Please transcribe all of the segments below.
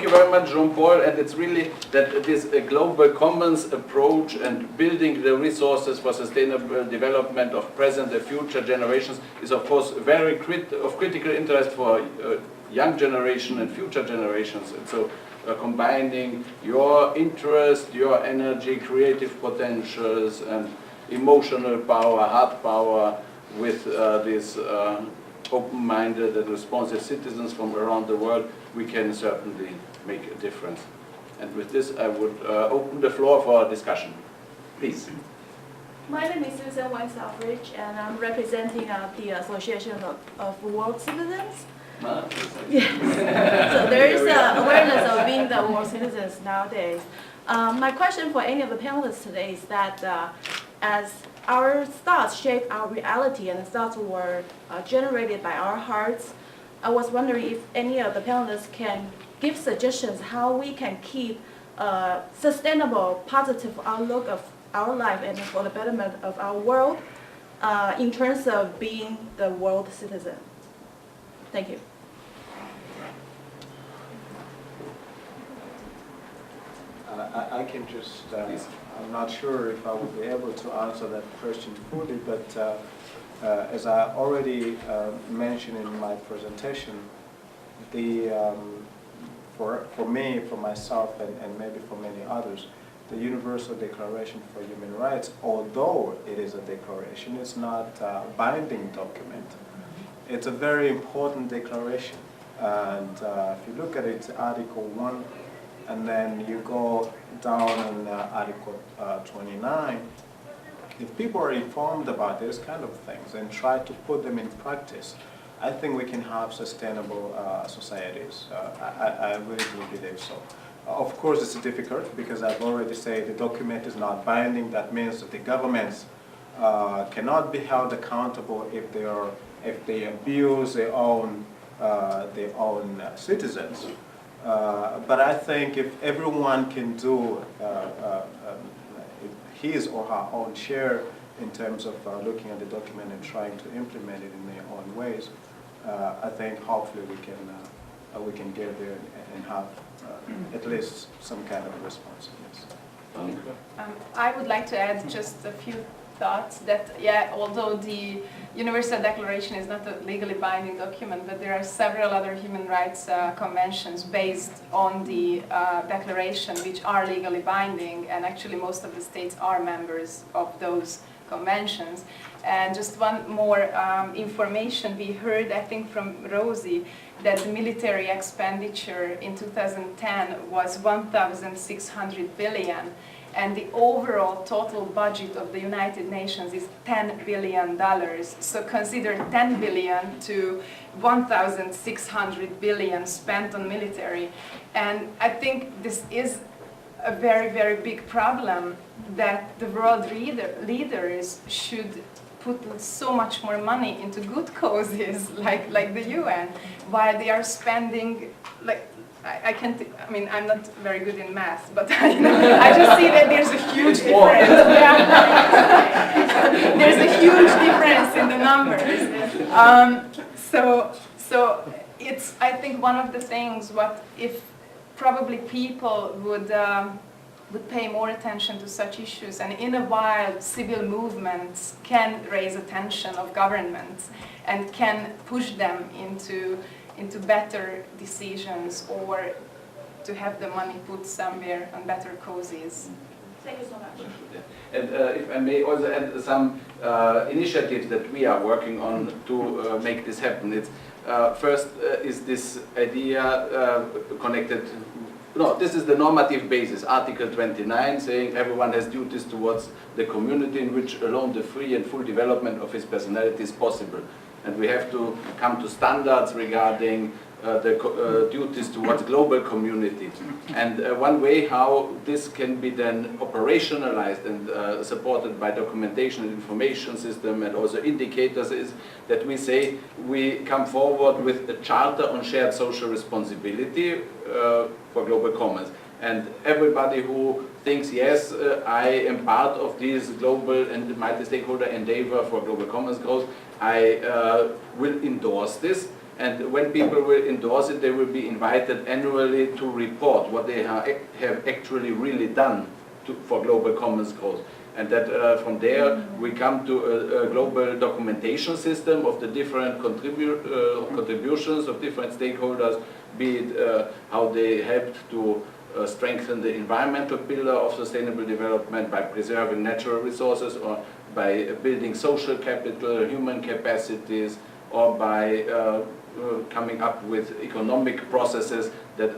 Thank you very much, Jean-Paul. And it's really that this global commons approach and building the resources for sustainable development of present and future generations is, of course, very of critical interest for young generation and future generations. And so combining your interest, your energy, creative potentials, and emotional power, heart power with these open-minded and responsive citizens from around the world, we can certainly make a difference. And with this, I would open the floor for discussion. Please. My name is Susan Weiss-Alfridge, and I'm representing the Association of World Citizens. Yes. So there is awareness of being the world citizens nowadays. My question for any of the panelists today is that as our thoughts shape our reality and the thoughts were generated by our hearts, I was wondering if any of the panelists can give suggestions how we can keep a sustainable, positive outlook of our life and for the betterment of our world in terms of being the world citizen. Thank you. I can just, I'm not sure if I will be able to answer that question fully, but as I already mentioned in my presentation, for me, for myself, and maybe for many others, the Universal Declaration for Human Rights, although it is a declaration, it's not a binding document. It's a very important declaration. And if you look at it, Article 1, and then you go down in Article 29, if people are informed about these kind of things and try to put them in practice, I think we can have sustainable societies. I really do believe so. Of course, it's difficult because I've already said the document is not binding. That means that the governments cannot be held accountable if they abuse their own citizens. But I think if everyone can do his or her own share in terms of looking at the document and trying to implement it in their own ways, I think hopefully we can get there and have at least some kind of responsiveness. I would like to add just a few thoughts that, yeah, although the Universal Declaration is not a legally binding document, but there are several other human rights conventions based on the declaration which are legally binding, and actually most of the states are members of those conventions. And just one more information, we heard, I think from Rosie, that the military expenditure in 2010 was 1,600 billion. And the overall total budget of the United Nations is $10 billion. So consider 10 billion to 1,600 billion spent on military. And I think this is a very, very big problem that the world leaders should put so much more money into good causes like the UN, while they are spending I mean, I'm not very good in math, but I just see that there's a huge difference. Yeah. There's a huge difference in the numbers. So it's, I think, one of the things what if probably people would pay more attention to such issues, and in a while civil movements can raise attention of governments and can push them into better decisions, or to have the money put somewhere on better causes. Thank you so much. And if I may also add some initiatives that we are working on to make this happen. It's, first is this idea connected. No, this is the normative basis, Article 29, saying everyone has duties towards the community in which alone the free and full development of his personality is possible. And we have to come to standards regarding the duties towards global community. And one way how this can be then operationalized and supported by documentation and information system and also indicators is that we say we come forward with a charter on shared social responsibility for global commons. And everybody who thinks, yes, I am part of this global and multi-stakeholder endeavor for global commons growth, I will endorse this. And when people will endorse it, they will be invited annually to report what they have actually really done for global commons growth. And that from there we come to a global documentation system of the different contributions of different stakeholders, be it how they helped to strengthen the environmental pillar of sustainable development by preserving natural resources, or by building social capital, human capacities, or by coming up with economic processes that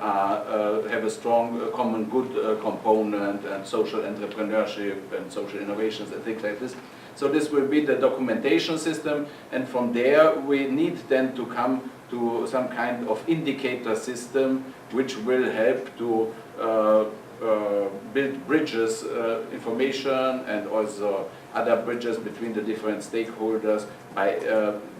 have a strong common good component, and social entrepreneurship and social innovations and things like this. So this will be the documentation system, and from there we need then to come to some kind of indicator system which will help to build bridges, information and also other bridges between the different stakeholders by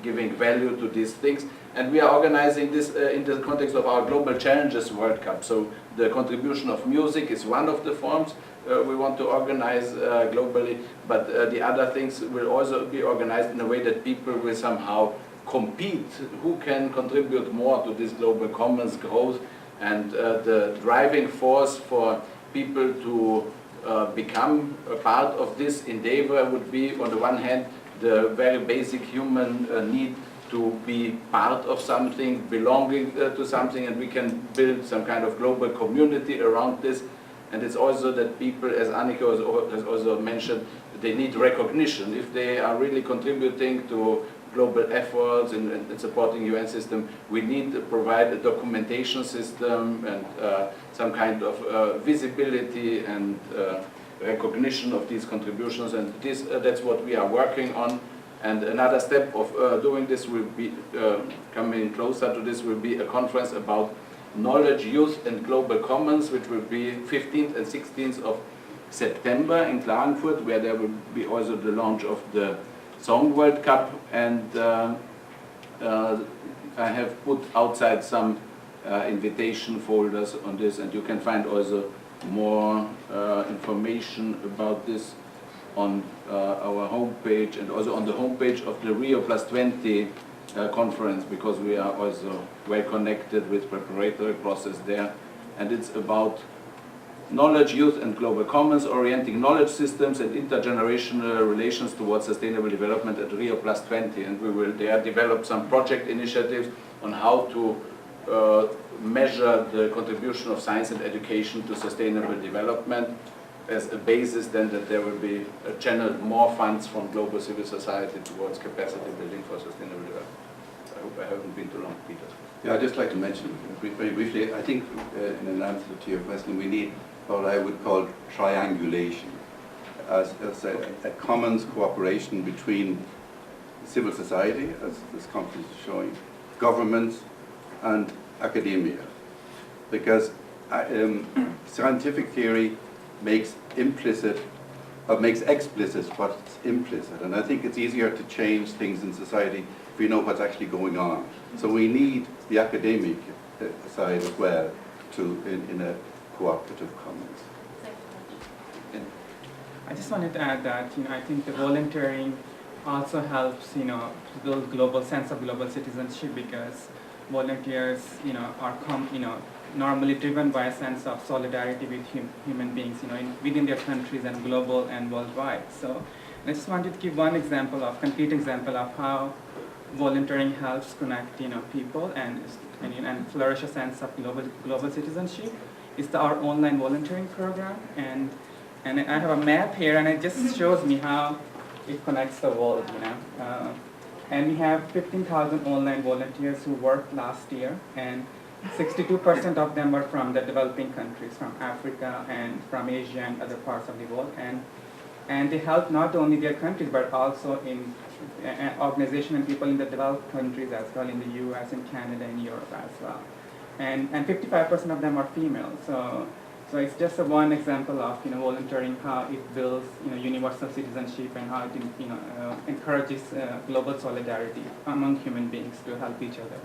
giving value to these things. And we are organizing this in the context of our Global Challenges World Cup. So the contribution of music is one of the forms we want to organize globally, but the other things will also be organized in a way that people will somehow compete who can contribute more to this global commons growth. And the driving force for people to become a part of this endeavor would be, on the one hand, the very basic human need to be part of something, belonging to something, and we can build some kind of global community around this. And it's also that people, as Annika has also mentioned, they need recognition. If they are really contributing to global efforts in supporting UN system, we need to provide a documentation system and some kind of visibility and recognition of these contributions, and that's what we are working on. And another step of doing this will be, coming closer to this, will be a conference about knowledge, youth and global commons, which will be 15th and 16th of September in Klagenfurt, where there will be also the launch of the Song World Cup. And I have put outside some invitation folders on this, and you can find also more information about this on our homepage, and also on the homepage of the Rio+20 conference, because we are also well connected with preparatory process there. And it's about knowledge, youth and global commons, orienting knowledge systems and intergenerational relations towards sustainable development at Rio+20. And we will there develop some project initiatives on how to measure the contribution of science and education to sustainable development, as a basis then that there will be channeled more funds from global civil society towards capacity building for sustainable development. I hope I haven't been too long, Peter. Yeah, I'd just like to mention very briefly, I think in an answer to your question, we need what I would call triangulation, as a commons cooperation between civil society, as this conference is showing, governments and academia. Because scientific theory makes explicit what's implicit, and I think it's easier to change things in society if we know what's actually going on. So we need the academic side as well in a cooperative commons. I just wanted to add that I think the volunteering also helps build global sense of global citizenship, because volunteers are normally driven by a sense of solidarity with human beings, within their countries and global and worldwide. So I just wanted to give one concrete example of how volunteering helps connect, people and flourish a sense of global citizenship. It's our online volunteering program, and I have a map here, and it just shows me how it connects the world, And we have 15,000 online volunteers who worked last year, and 62% of them were from the developing countries, from Africa and from Asia and other parts of the world. And they help not only their countries, but also in organization and people in the developed countries as well, in the US and Canada and Europe as well. And 55% of them are female. So it's just one example of volunteering, how it builds universal citizenship, and how it encourages global solidarity among human beings to help each other.